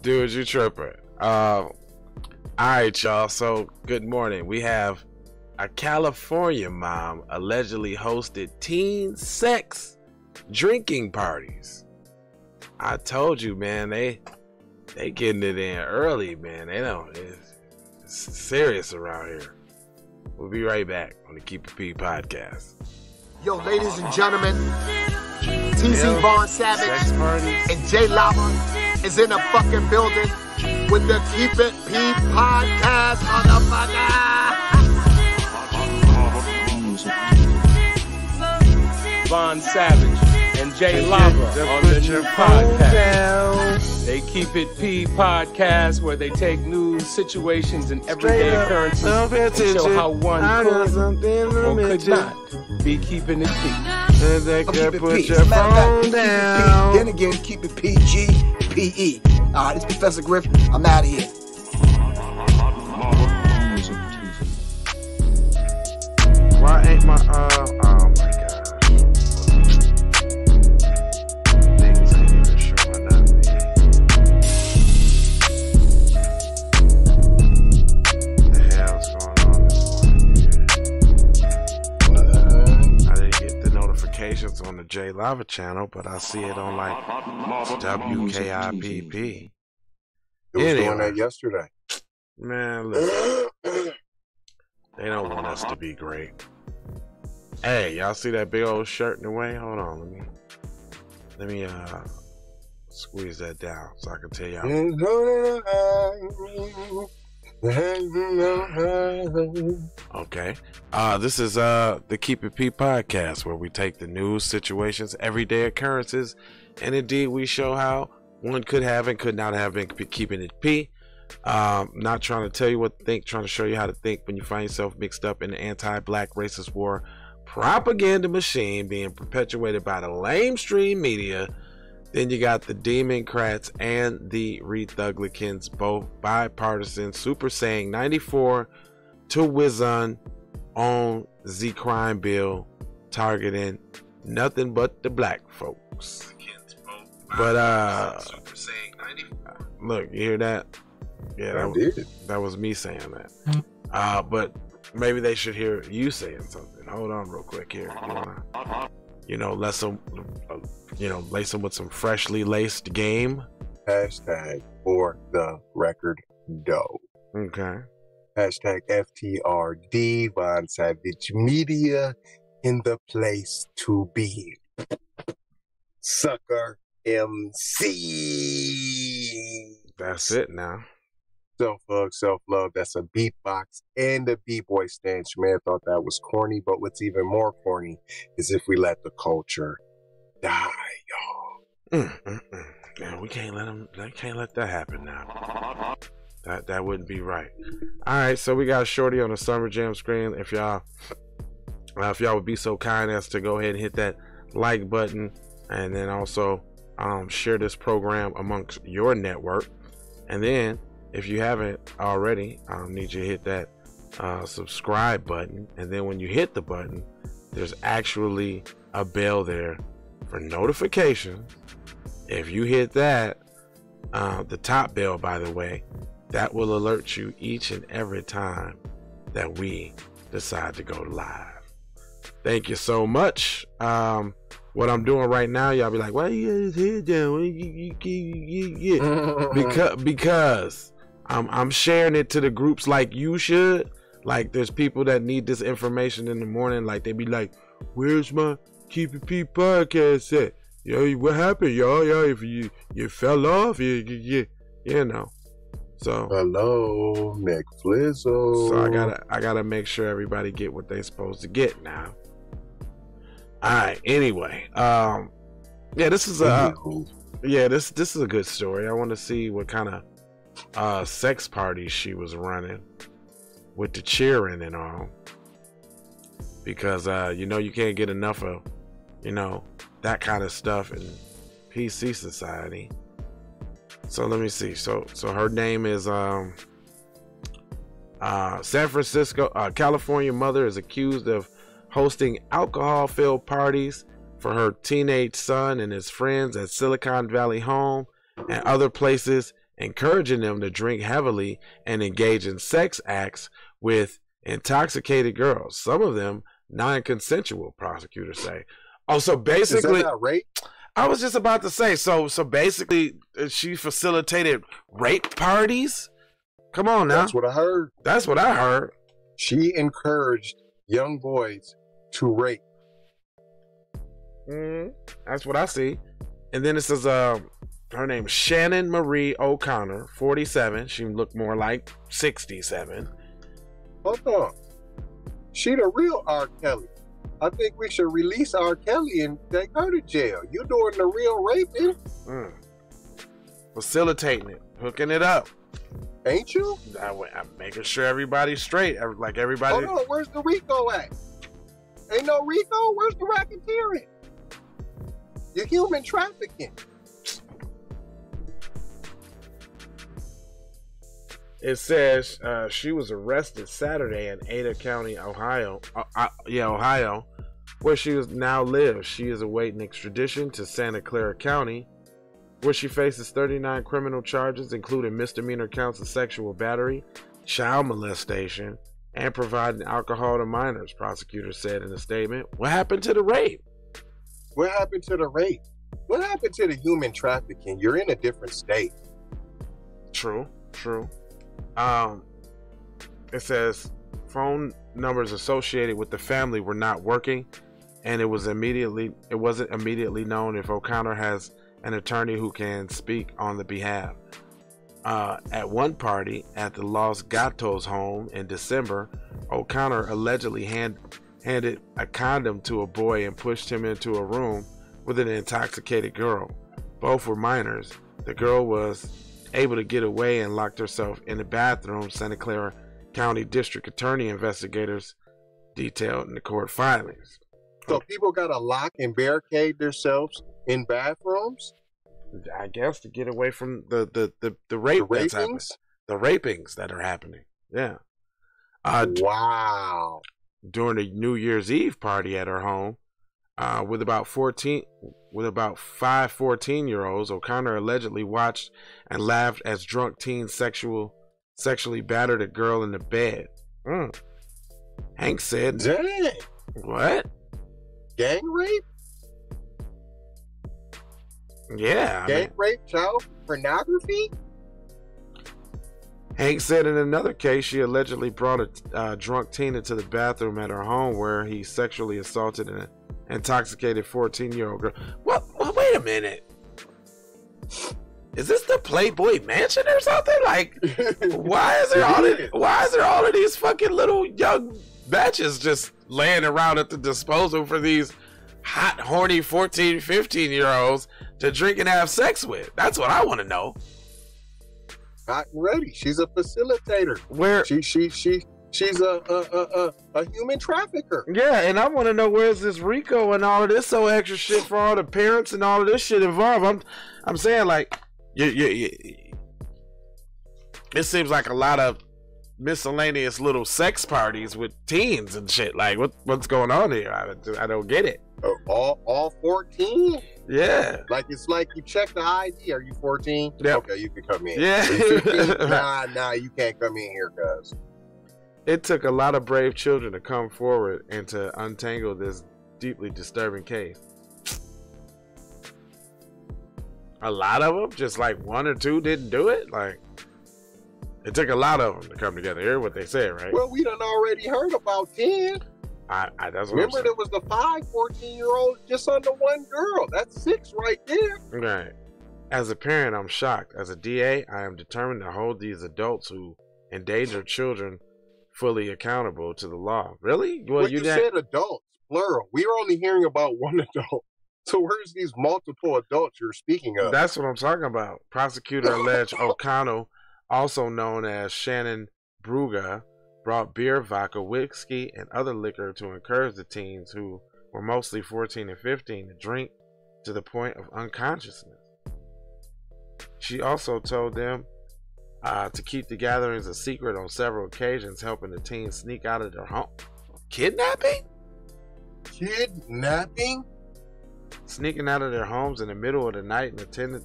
Dude, you tripping. All right, y'all. So, good morning. We have a California mom allegedly hosted teen sex drinking parties. I told you, man, they getting it in early, man. They don't. It's serious around here. We'll be right back on the Keep It P podcast. Yo, ladies and gentlemen, TC Vaughn Savage and J Lava is in the fucking building with the Keep It P podcast, motherfucker. Vaughn Savage and J Lava on the new podcast. They Keep It P podcast, where they take news, situations, and everyday occurrences and show how one could or could not be keeping it P. And they can put your phone down. Then again, keep it PG, PE. This is Professor Griff. I'm out of here. Why ain't my oh my gosh. Things ain't even showing up. What the hell's going on this morning here? I didn't get the notifications on the J Lava channel, but I see it on like WKIPP. It was doing that yesterday. Man, listen. They don't want us to be great. Hey, y'all see that big old shirt in the way? Hold on, let me squeeze that down so I can tell y'all. Okay. This is the Keep It P podcast, where we take the news, situations, everyday occurrences, and indeed we show how one could have and could not have been keeping it P. Not trying to tell you what to think, trying to show you how to think when you find yourself mixed up in the anti-black racist war propaganda machine being perpetuated by the lamestream media. Then you got the Democrats and the Republicans, both bipartisan, super saying 94 to whizzon on the crime bill, targeting nothing but the black folks. But look, you hear that? Yeah, that was me saying that. But maybe they should hear you saying something. Hold on real quick here. Lay some with some freshly laced game. Hashtag for the record doe. Okay. Hashtag FTRD, Von Savage Media in the place to be. Sucker MC. That's it now. Self-hug, self-love. That's a beatbox and a b-boy stance. Man, thought that was corny, but what's even more corny is if we let the culture die, y'all. Man, we can't let that happen now. That wouldn't be right. All right, so we got a shorty on the Summer Jam screen. If y'all would be so kind as to go ahead and hit that like button, and then also share this program amongst your network, and then if you haven't already, I need you to hit that subscribe button. And then when you hit the button, there's actually a bell there for notifications. If you hit that, the top bell, by the way, that will alert you each and every time that we decide to go live. Thank you so much. What I'm doing right now, y'all be like, why you got his head down? Because I'm sharing it to the groups like you should. Like, there's people that need this information in the morning. Like, they be like, where's my Keep It P podcast at? Yo, what happened, y'all? Y'all, if you fell off, you know. So hello, Nick Flizzo. So I gotta make sure everybody get what they supposed to get now. All right. Anyway, yeah, this is this is a good story. I want to see what kind of sex parties she was running with the cheering and all, because you can't get enough of that kind of stuff in PC society. So let me see. So her name is San Francisco, California mother is accused of hosting alcohol-filled parties for her teenage son and his friends at Silicon Valley home and other places encouraging them to drink heavily and engage in sex acts with intoxicated girls, some of them non-consensual, prosecutors say. Oh, so basically, is that not rape? I was just about to say, so basically she facilitated rape parties? Come on now. That's what I heard. That's what I heard. She encouraged young boys to rape. That's what I see. And then it says her name is Shannon Marie O'Connor, 47. She looked more like 67. Hold on. She the real R. Kelly. I think we should release R. Kelly and take her to jail. You doing the real raping? Facilitating it, hooking it up. Ain't you? I'm making sure everybody's straight. Like everybody. Hold on, where's the Rico at? Ain't no Rico? Where's the racketeering? You're human trafficking. It says she was arrested Saturday in Ada County, Ohio. Ohio, where she now lives. She is awaiting extradition to Santa Clara County, where she faces 39 criminal charges, including misdemeanor counts of sexual battery, child molestation, and providing alcohol to minors, prosecutors said in a statement. What happened to the rape? What happened to the rape? What happened to the human trafficking? You're in a different state. True. It says phone numbers associated with the family were not working, and it wasn't immediately known if O'Connor has an attorney who can speak on the behalf. At one party at the Los Gatos home in December, O'Connor allegedly handed a condom to a boy and pushed him into a room with an intoxicated girl. Both were minors. The girl was able to get away and locked herself in the bathroom, Santa Clara County District Attorney investigators detailed in the court filings. So people gotta lock and barricade themselves in bathrooms? I guess to get away from the rape that's happening. The rapings that are happening. Yeah. Wow. During a New Year's Eve party at her home, with about 5 14-year-olds, O'Connor allegedly watched and laughed as drunk teens sexually battered a girl in the bed. Hank said, "Dang, what? Gang rape? Yeah, gang rape, child pornography?" Hank said in another case, she allegedly brought a drunk teen into the bathroom at her home where he sexually assaulted an intoxicated 14-year-old girl. What? Wait a minute. Is this the Playboy Mansion or something? Like, why is there all of these fucking little young batches just laying around at the disposal for these hot, horny 14, 15-year-olds to drink and have sex with? That's what I want to know. Hot and ready. She's a facilitator. Where she's a human trafficker. Yeah, and I want to know where's this Rico and all of this so extra shit for all the parents and all of this shit involved. I'm saying, like, it seems like a lot of miscellaneous little sex parties with teens and shit. Like, what's going on here? I don't get it. All 14? Yeah. Like, it's like you check the ID. Are you 14? Yep. Okay, you can come in. Yeah. Are you 15? Nah, you can't come in here, cuz. It took a lot of brave children to come forward and to untangle this deeply disturbing case. A lot of them, just like one or two didn't do it. Like, it took a lot of them to come together. Hear what they said, right? Well, we done already heard about 10. That's what Remember, there was the 5 14-year-olds just on the one girl. That's 6 right there. Right. As a parent, I'm shocked. As a DA, I am determined to hold these adults who endanger children fully accountable to the law. Really? Well, you said adults, plural. We are only hearing about one adult. So where's these multiple adults you're speaking of? That's what I'm talking about. Prosecutor alleged O'Connell, also known as Shannon Bruga, brought beer, vodka, whiskey, and other liquor to encourage the teens, who were mostly 14 and 15, to drink to the point of unconsciousness. She also told them to keep the gatherings a secret on several occasions, helping the teens sneak out of their home. Kidnapping? Kidnapping? Sneaking out of their homes in the middle of the night and attending.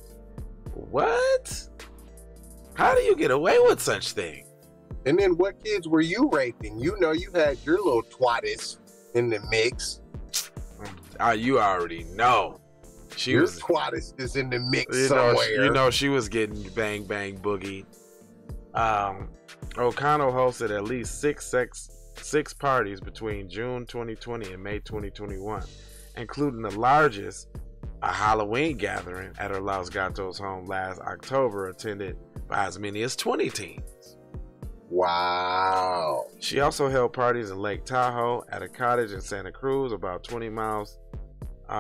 What? How do you get away with such thing? And then what kids were you raping? You know you had your little twattis in the mix. You already know. Your twattis is in the mix somewhere. You know she was getting bang bang boogie. O'Connell hosted at least six parties between June 2020 and May 2021, including the largest, a Halloween gathering at her Los Gatos home last October, attended by as many as 20 teens. Wow. She also held parties in Lake Tahoe at a cottage in Santa Cruz, about 20 miles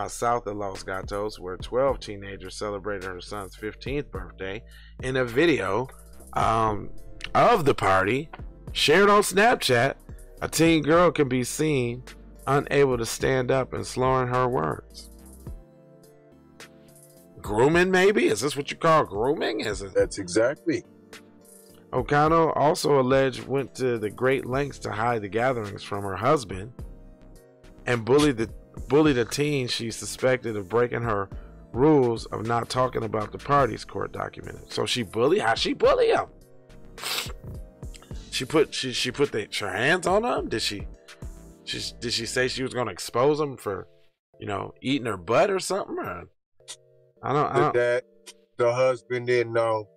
south of Los Gatos, where 12 teenagers celebrated her son's 15th birthday. In a video of the party shared on Snapchat, a teen girl can be seen unable to stand up and slurring her words. Grooming, maybe? Is this what you call grooming? Is it? That's exactly. O'Connell also alleged went to the great lengths to hide the gatherings from her husband and bullied a teen she suspected of breaking her rules of not talking about the parties, court documented. So how'd she bully him? She put her hands on him? Did she say she was gonna expose him for, eating her butt or something? Or, I don't. That the husband didn't know.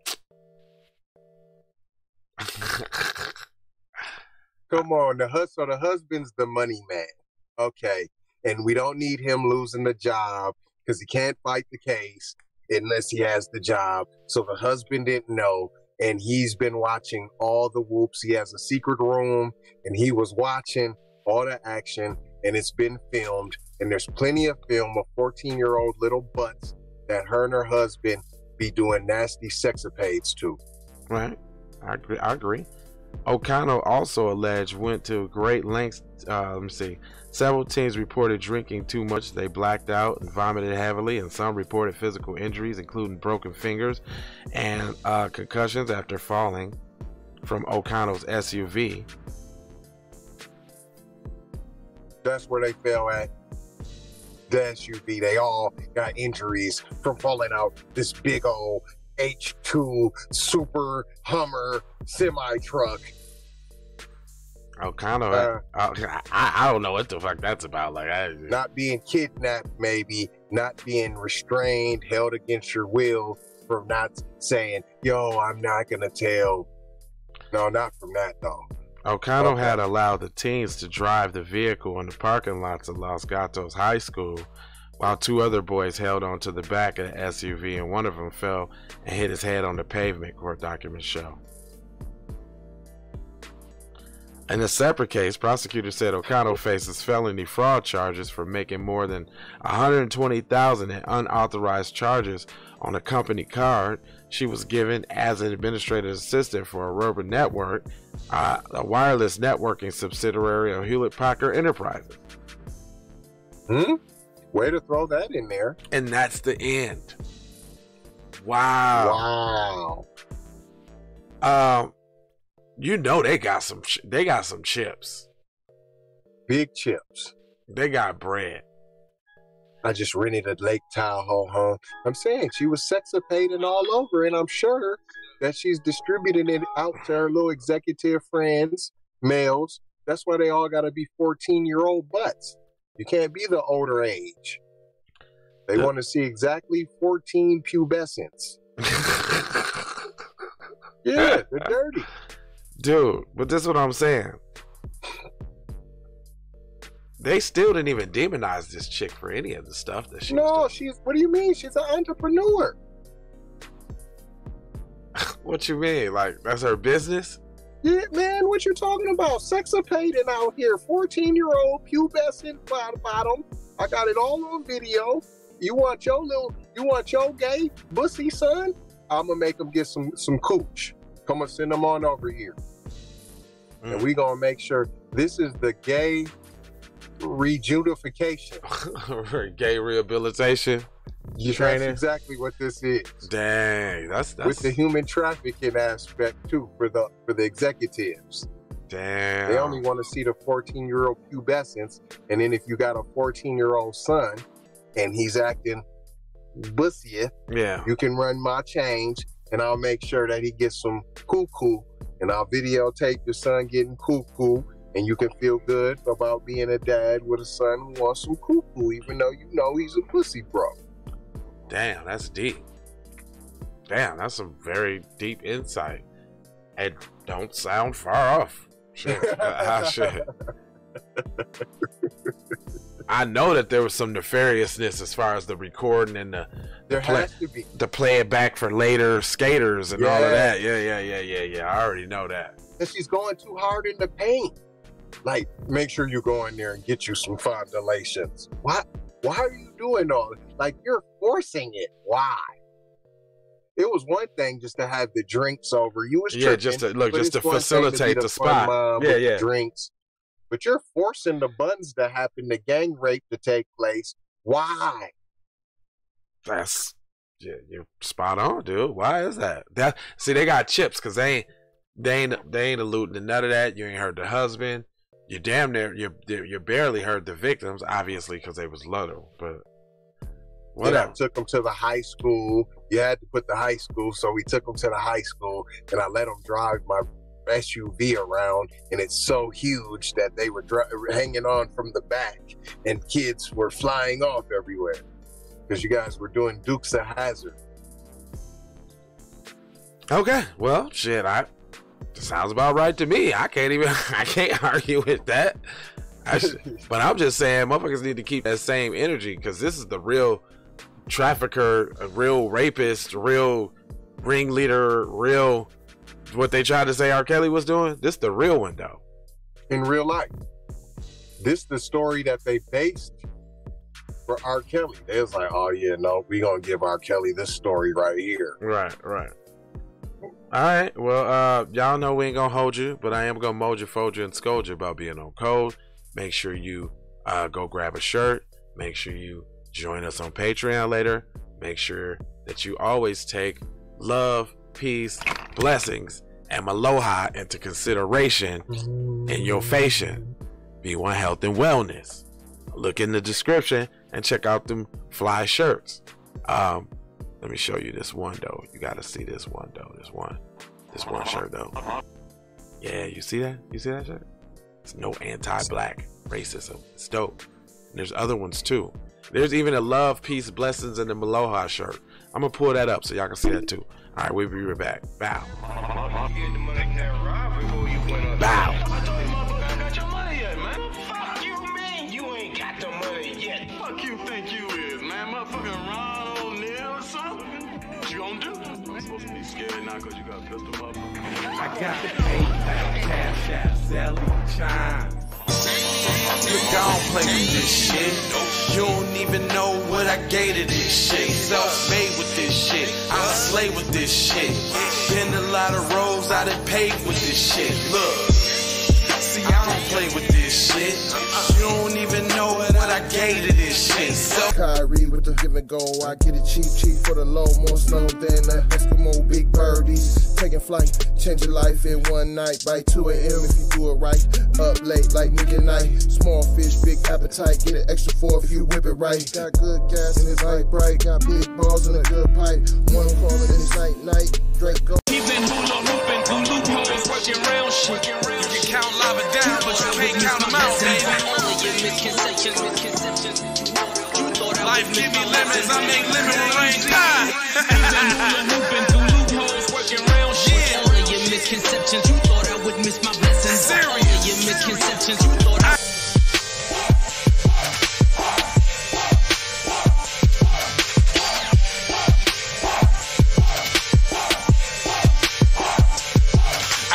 Come on, the husband's the money man. Okay. And we don't need him losing the job because he can't fight the case unless he has the job. So the husband didn't know, and he's been watching all the whoops. He has a secret room, and he was watching all the action, and it's been filmed. And there's plenty of film of 14-year-old little butts that her and her husband be doing nasty sexapades to. Right. I agree. O'Connell also alleged went to great lengths. Several teens reported drinking too much. They blacked out and vomited heavily, and some reported physical injuries, including broken fingers and concussions after falling from O'Connell's SUV. That's where they fell at. The SUV. They all got injuries from falling out this big old H2 super Hummer semi truck. O'Connell, I don't know what the fuck that's about. Not being kidnapped, maybe not being restrained, held against your will from not saying, "Yo, I'm not gonna tell." No, not from that though. O'Connell had allowed the teens to drive the vehicle in the parking lots of Los Gatos High School, while two other boys held onto the back of the SUV, and one of them fell and hit his head on the pavement, court documents show. In a separate case, prosecutors said O'Connell faces felony fraud charges for making more than $120,000 in unauthorized charges on a company card she was given as an administrative assistant for Aruba Network, a wireless networking subsidiary of Hewlett-Packard Enterprises. Way to throw that in there. And that's the end. Wow. They got some chips. Big chips. They got bread. I just rented a Lake Tahoe home. I'm saying she was sexapading all over, and I'm sure that she's distributing it out to her little executive friends, males. That's why they all got to be 14-year-old butts. You can't be the older age. They want to see exactly 14 pubescents. Yeah, they're dirty. Dude, but this is what I'm saying. They still didn't even demonize this chick for any of the stuff that she was doing. What do you mean? She's an entrepreneur. What you mean? Like, that's her business? Yeah, man, what you talking about? Sexapading out here. 14-year-old pubescent bottom. I got it all on video. You want your gay bussy son? I'm gonna make him get some cooch. Come and send them on over here. And we gonna make sure this is the gay rejudification. Gay rehabilitation training. That's exactly what this is. Dang, that's with the human trafficking aspect too for the executives. Damn. They only want to see the 14-year-old pubescents, and then if you got a 14-year-old son and he's acting bussy, yeah, you can run my change and I'll make sure that he gets some cuckoo, and I'll videotape your son getting cuckoo, and you can feel good about being a dad with a son who wants some cuckoo, even though you know he's a pussy bro. Damn, that's deep. Damn, that's some very deep insight. And don't sound far off. Shit. Shit. I know that there was some nefariousness as far as the recording and the play it back for later skaters and all of that. Yeah. I already know that. And she's going too hard in the paint. Like, make sure you go in there and get you some fondulations. Why are you doing all this? Like, you're forcing it. Why? It was one thing just to have the drinks over. You was tripping, just to facilitate the spot. Yeah. Drinks. But you're forcing the buns to happen, the gang rape to take place. Why? You're spot on, dude. Why is that? See, they got chips because they ain't alluding to none of that. You ain't heard the husband. You damn near you barely heard the victims, obviously, because they was little. But whatever. I took them to the high school. You had to put the high school, so we took them to the high school, and I let them drive my SUV around, and it's so huge that they were hanging on from the back, and kids were flying off everywhere because you guys were doing Dukes of Hazzard. Okay, well, shit, sounds about right to me. I can't argue with that. But I'm just saying, motherfuckers need to keep that same energy, because this is the real trafficker, a real rapist, real ringleader, real what they tried to say R. Kelly was doing. This the real one, though. In real life. This the story that they based for R. Kelly. They was like, oh yeah, no, we gonna give R. Kelly this story right here. Right. All right, well, y'all know we ain't gonna hold you, but I am gonna mold you, fold you, and scold you about being on code. Make sure you go grab a shirt. Make sure you join us on Patreon later. Make sure that you always take love, peace, blessings, and aloha into consideration in your fashion. B1 Health and Wellness. Look in the description and check out them fly shirts. Let me show you this one though. You gotta see this one though. This one shirt though. Yeah, you see that? You see that shirt? It's no anti-black racism. It's dope. And there's other ones too. There's even a love, peace, blessings, and the Aloha shirt. I'm gonna pull that up so y'all can see that too. All right, we'll be right back. Bow. Bow. Fuck you, man. You ain't got the money yet. Fuck you think you is, man. Motherfucking Ron O'Neal or something. What you gonna do? I'm supposed to be scared now because you got a pistol up. I got PayPal, Cash App, Zelle, Chime. You don't play with this shit. You don't even know what I gave to this shit. Self-made with this shit. I'm a slave with this shit. Been a lot of roads I done paved with this shit. Look, see, I don't play with this shit. You don't even know what I gave to this shit. Kyrie with the give and go. I get it cheap for the low. More snow than the Eskimo big birdies. Taking flight, change your life in one night. By 2 a.m. if you do it right. Up late like midnight. Small fish, big appetite. Get an extra 4 if you whip it right. Got good gas and it's light bright. Got big balls and a good pipe. One calling and it's night. Draco. Keep it hula hooping through loopholes, working real shit. You can count lava down, but you can't count them out, baby. Life give me lemons, I make lemon rain die. Hooping through loopholes, working real shit. All of your misconceptions, you thought I would miss my blessings. Serious. All of your misconceptions, you thought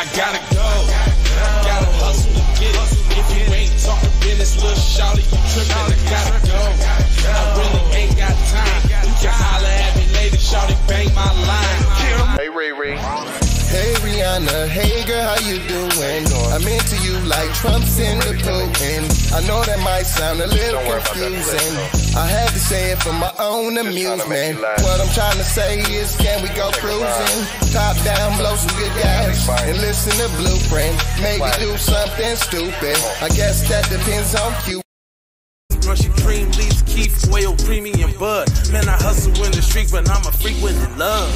I gotta go. Gotta hustle to get it. If you ain't talking business, little shawty, you trippin'. I gotta go. I really ain't got time. You can holler at me later, shawty, bang my line. Hey, Ray. Hey Rihanna, hey girl, how you doing? I'm into you like Trump's in the Putin. I know that might sound a little confusing. I had to say it for my own amusement. What I'm trying to say is, can we go cruising? Top down, blow some good gas, and listen to Blueprint. Maybe do something stupid. I guess that depends on you. Russian cream leaves, Keith, oil, premium bud. Man, I hustle in the street, but I'm a freak with love.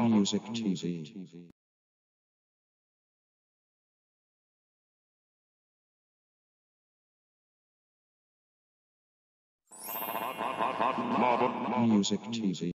Music TV. Music TV.